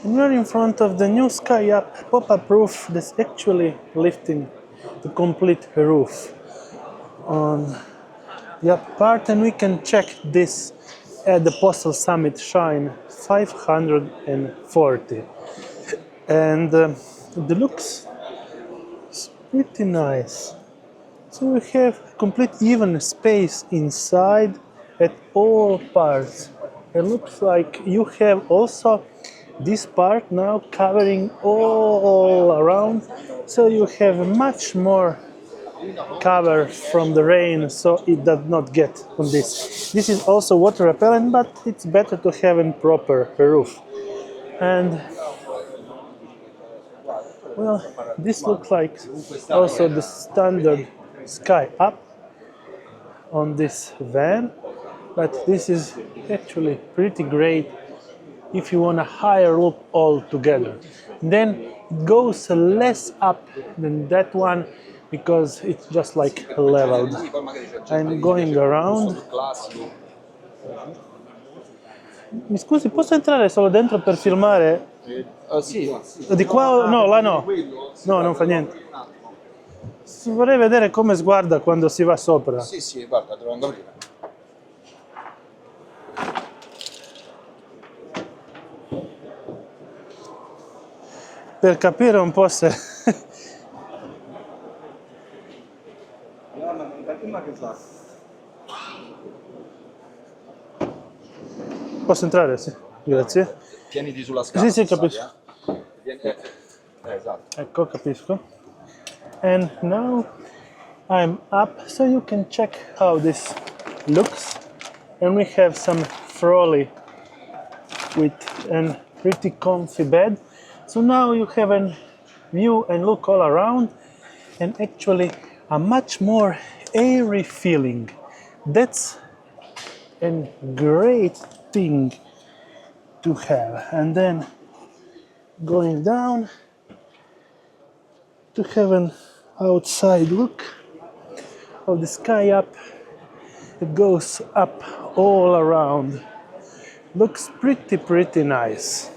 And we're in front of the new Sky Up pop-up roof that's actually lifting the complete roof on the upper part, and we can check this at the Postal Summit Shine 540. And the looks is pretty nice. So we have complete even space inside at all parts. It looks like you have also this part now covering all around, so you have much more cover from the rain, so it does not get on this. This is also water repellent, but it's better to have a proper roof. And well, this looks like also the standard Sky Up on this van, but this is actually pretty great if you want a higher look altogether. Then it goes less up than that one because it's just like leveled. I'm going around. Mi scusi, posso entrare solo dentro per filmare? Sì. Di qua? No, là no. No, non fa niente. Vorrei vedere come sguarda quando si va sopra. Sì, guarda, te lo vengo a vedere. Per capire un po' se... Posso entrare? Sì, grazie. Tieniti sulla scala. Sì, capisco. Esatto. Ecco, capisco. And now I'm up, so you can check how this looks. And we have some trolley with a pretty comfy bed. So now you have a view and look all around, and actually a much more airy feeling. That's a great thing to have. And then going down to have an outside look of the Sky Up. It goes up all around. Looks pretty nice.